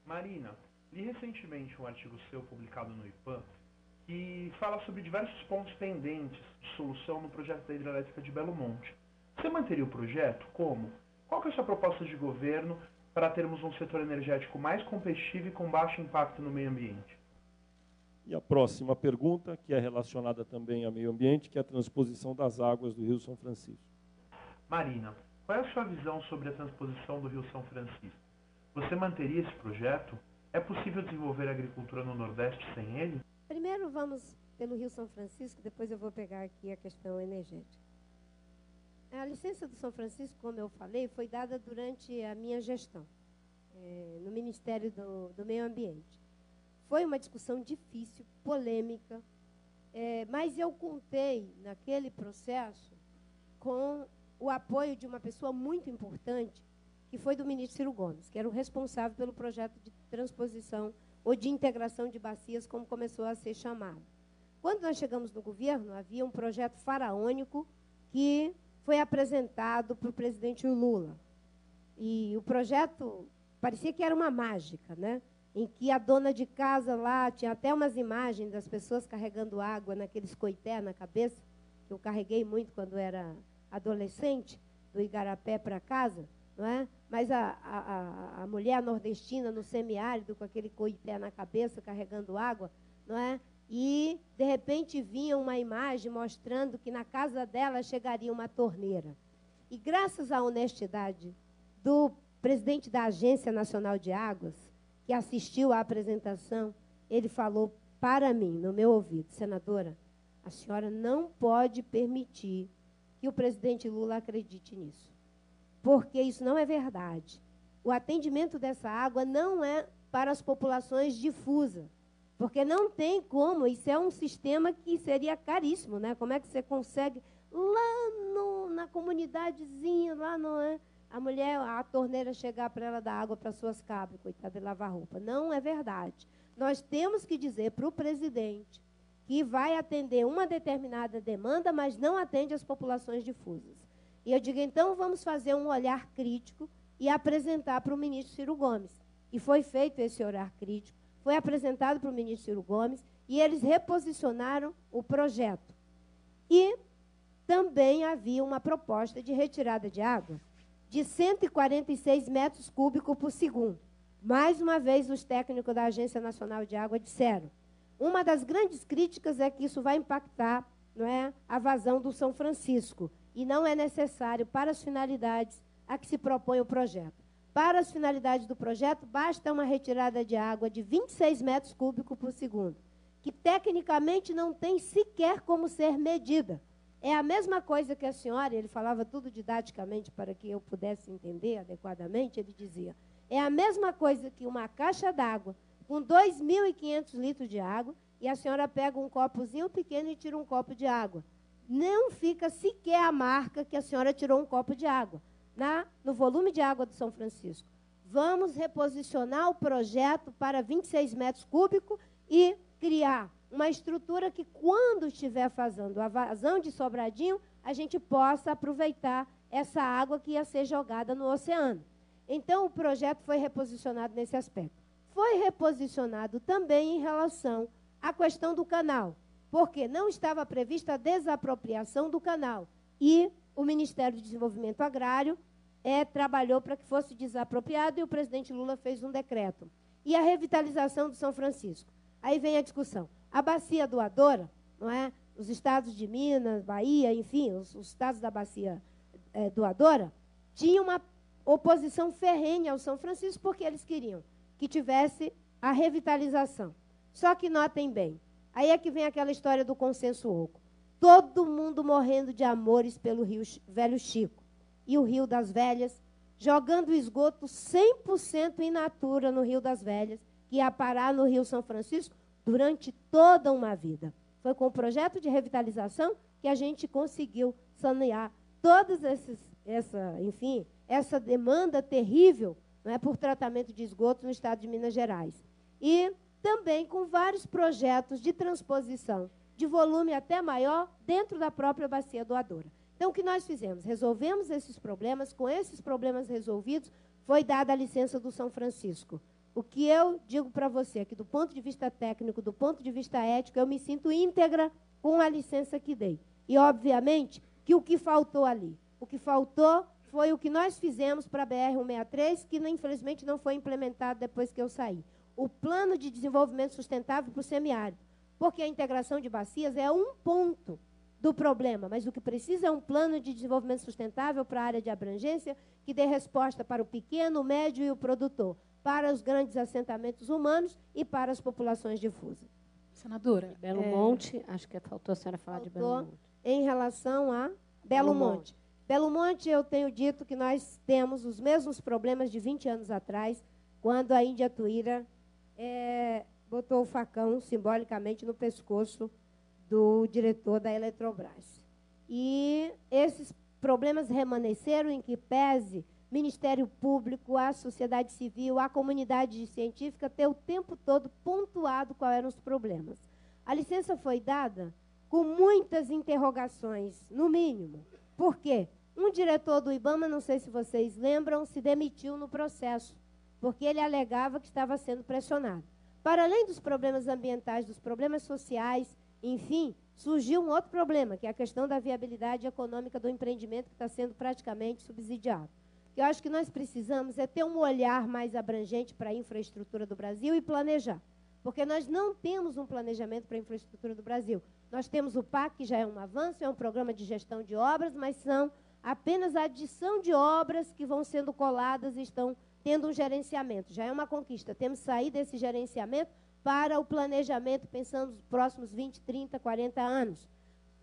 Marina, li recentemente um artigo seu publicado no IPAM que fala sobre diversos pontos pendentes de solução no projeto da hidrelétrica de Belo Monte. Você manteria o projeto? Como? Qual que é a sua proposta de governo para termos um setor energético mais competitivo e com baixo impacto no meio ambiente? E a próxima pergunta, que é relacionada também ao meio ambiente, que é a transposição das águas do Rio São Francisco. Marina, qual é a sua visão sobre a transposição do Rio São Francisco? Você manteria esse projeto? É possível desenvolver a agricultura no Nordeste sem ele? Primeiro vamos pelo Rio São Francisco, depois eu vou pegar aqui a questão energética. A licença do São Francisco, como eu falei, foi dada durante a minha gestão, no Ministério do Meio Ambiente. Foi uma discussão difícil, polêmica, mas eu contei naquele processo com o apoio de uma pessoa muito importante, que foi do ministro Ciro Gomes, que era o responsável pelo projeto de transposição ou de integração de bacias, como começou a ser chamado. Quando nós chegamos no governo, havia um projeto faraônico que foi apresentado para o presidente Lula. E o projeto parecia que era uma mágica, né? Em que a dona de casa lá, tinha até umas imagens das pessoas carregando água naqueles coité na cabeça, que eu carreguei muito quando era adolescente, do Igarapé para casa, não é? Mas a mulher nordestina no semiárido, com aquele coité na cabeça, carregando água, não é? E, de repente, vinha uma imagem mostrando que na casa dela chegaria uma torneira. E, graças à honestidade do presidente da Agência Nacional de Águas, que assistiu à apresentação, ele falou para mim, no meu ouvido: senadora, a senhora não pode permitir que o presidente Lula acredite nisso, porque isso não é verdade. O atendimento dessa água não é para as populações difusas, porque não tem como, isso é um sistema que seria caríssimo, né? Como é que você consegue, lá na comunidadezinha, lá não é? A mulher, a torneira chegar para ela dar água para suas cabras, coitada, de lavar roupa. Não é verdade. Nós temos que dizer para o presidente que vai atender uma determinada demanda, mas não atende as populações difusas. E eu digo, então, vamos fazer um olhar crítico e apresentar para o ministro Ciro Gomes. E foi feito esse olhar crítico, foi apresentado para o ministro Ciro Gomes, e eles reposicionaram o projeto. E também havia uma proposta de retirada de água de 146 metros cúbicos por segundo. Mais uma vez, os técnicos da Agência Nacional de Água disseram: uma das grandes críticas é que isso vai impactar, não é, a vazão do São Francisco, e não é necessário para as finalidades a que se propõe o projeto. Para as finalidades do projeto, basta uma retirada de água de 26 metros cúbicos por segundo, que tecnicamente não tem sequer como ser medida. É a mesma coisa que a senhora, ele falava tudo didaticamente para que eu pudesse entender adequadamente, ele dizia, é a mesma coisa que uma caixa d'água com 2.500 litros de água, e a senhora pega um copozinho pequeno e tira um copo de água. Não fica sequer a marca que a senhora tirou um copo de água no volume de água do São Francisco. Vamos reposicionar o projeto para 26 metros cúbicos e criar uma estrutura que, quando estiver fazendo a vazão de Sobradinho, a gente possa aproveitar essa água que ia ser jogada no oceano. Então, o projeto foi reposicionado nesse aspecto. Foi reposicionado também em relação à questão do canal, porque não estava prevista a desapropriação do canal. E o Ministério do Desenvolvimento Agrário trabalhou para que fosse desapropriado, e o presidente Lula fez um decreto. E a revitalização do São Francisco. Aí vem a discussão. A bacia doadora, não é? Os estados de Minas, Bahia, enfim, os estados da bacia doadora, tinham uma oposição ferrenha ao São Francisco, porque eles queriam que tivesse a revitalização. Só que notem bem, aí é que vem aquela história do consenso oco. Todo mundo morrendo de amores pelo Rio Velho Chico e o Rio das Velhas, jogando esgoto 100% in natura no Rio das Velhas, que ia parar no Rio São Francisco durante toda uma vida. Foi com o projeto de revitalização que a gente conseguiu sanear todas essa demanda terrível, não é, por tratamento de esgoto no estado de Minas Gerais. E também com vários projetos de transposição de volume até maior dentro da própria bacia doadora. Então, o que nós fizemos? Resolvemos esses problemas. Com esses problemas resolvidos, foi dada a licença do São Francisco. o que eu digo para você, que do ponto de vista técnico, do ponto de vista ético, eu me sinto íntegra com a licença que dei. E, obviamente, que o que faltou ali? O que faltou foi o que nós fizemos para a BR-163, que, infelizmente, não foi implementado depois que eu saí. O Plano de Desenvolvimento Sustentável para o Semiárido. Porque a integração de bacias é um ponto do problema, mas o que precisa é um plano de desenvolvimento sustentável para a área de abrangência que dê resposta para o pequeno, o médio e o produtor, para os grandes assentamentos humanos e para as populações difusas. Senadora. Belo Monte, acho que faltou a senhora falar de Belo Monte. Em relação a Belo Monte. Belo Monte, eu tenho dito que nós temos os mesmos problemas de 20 anos atrás, quando a Índia Tuíra botou o facão simbolicamente no pescoço do diretor da Eletrobras. E esses problemas remanesceram em que pese Ministério Público, a sociedade civil, a comunidade científica ter o tempo todo pontuado quais eram os problemas. A licença foi dada com muitas interrogações, no mínimo. Por quê? Um diretor do IBAMA, não sei se vocês lembram, se demitiu no processo, porque ele alegava que estava sendo pressionado. Para além dos problemas ambientais, dos problemas sociais, enfim, surgiu um outro problema, que é a questão da viabilidade econômica do empreendimento que está sendo praticamente subsidiado. Eu acho que nós precisamos ter um olhar mais abrangente para a infraestrutura do Brasil e planejar. Porque nós não temos um planejamento para a infraestrutura do Brasil. Nós temos o PAC, que já é um avanço, é um programa de gestão de obras, mas são apenas a adição de obras que vão sendo coladas e estão tendo um gerenciamento. Já é uma conquista. Temos que sair desse gerenciamento para o planejamento, pensando nos próximos 20, 30, 40 anos.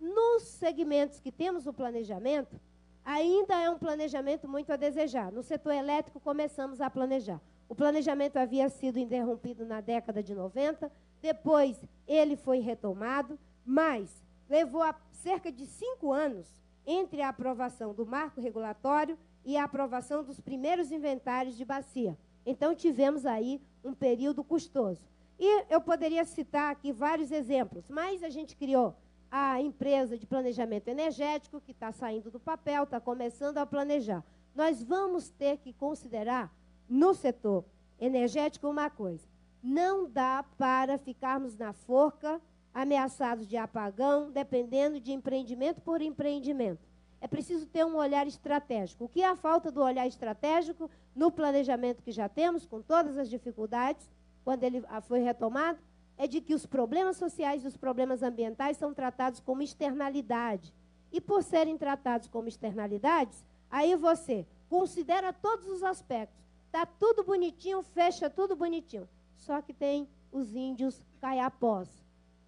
Nos segmentos que temos o planejamento, ainda é um planejamento muito a desejar. No setor elétrico, começamos a planejar. O planejamento havia sido interrompido na década de 90, depois ele foi retomado, mas levou cerca de 5 anos entre a aprovação do marco regulatório e a aprovação dos primeiros inventários de bacia. Então, tivemos aí um período custoso. E eu poderia citar aqui vários exemplos, mas a gente criou a empresa de planejamento energético, que está saindo do papel, está começando a planejar. Nós vamos ter que considerar, no setor energético, uma coisa. Não dá para ficarmos na forca, ameaçados de apagão, dependendo de empreendimento por empreendimento. É preciso ter um olhar estratégico. O que é a falta do olhar estratégico no planejamento que já temos, com todas as dificuldades, quando ele foi retomado, é de que os problemas sociais e os problemas ambientais são tratados como externalidade. E por serem tratados como externalidades, aí você considera todos os aspectos. Está tudo bonitinho, fecha tudo bonitinho. Só que tem os índios caiapós.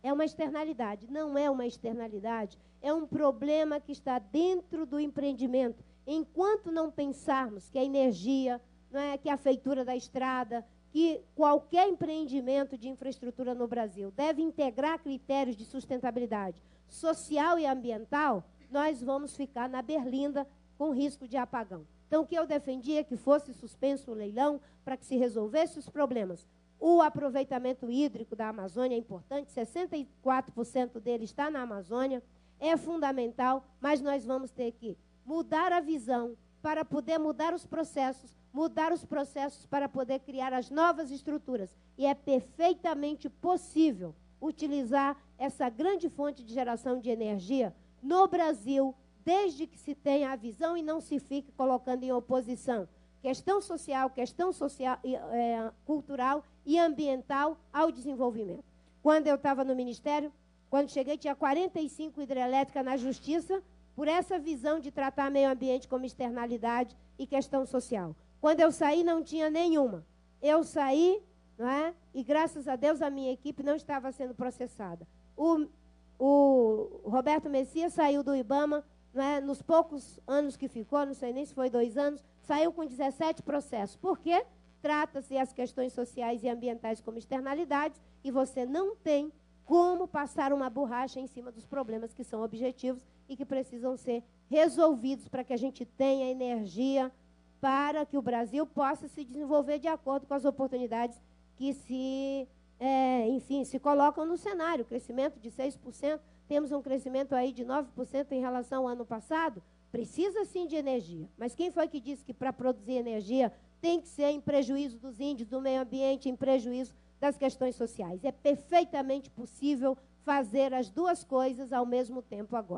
É uma externalidade. Não é uma externalidade. É um problema que está dentro do empreendimento. Enquanto não pensarmos que a energia, não é, que a feitura da estrada, que qualquer empreendimento de infraestrutura no Brasil deve integrar critérios de sustentabilidade social e ambiental, nós vamos ficar na berlinda com risco de apagão. Então, o que eu defendia é que fosse suspenso o leilão para que se resolvesse os problemas. O aproveitamento hídrico da Amazônia é importante, 64% dele está na Amazônia, é fundamental, mas nós vamos ter que mudar a visão para poder mudar os processos para poder criar as novas estruturas. E é perfeitamente possível utilizar essa grande fonte de geração de energia no Brasil, desde que se tenha a visão e não se fique colocando em oposição questão social, cultural e ambiental ao desenvolvimento. Quando eu estava no Ministério, quando cheguei, tinha 45 hidrelétricas na Justiça, por essa visão de tratar meio ambiente como externalidade e questão social. Quando eu saí, não tinha nenhuma. Eu saí, não é? E graças a Deus a minha equipe não estava sendo processada. O Roberto Messias saiu do IBAMA, não é? Nos poucos anos que ficou, não sei nem se foi 2 anos, saiu com 17 processos. Por quê? Trata-se as questões sociais e ambientais como externalidades e você não tem como passar uma borracha em cima dos problemas que são objetivos e que precisam ser resolvidos para que a gente tenha energia para que o Brasil possa se desenvolver de acordo com as oportunidades que se colocam no cenário. Crescimento de 6%, temos um crescimento aí de 9% em relação ao ano passado. Precisa sim de energia, mas quem foi que disse que para produzir energia tem que ser em prejuízo dos índios, do meio ambiente, em prejuízo das questões sociais. É perfeitamente possível fazer as duas coisas ao mesmo tempo agora.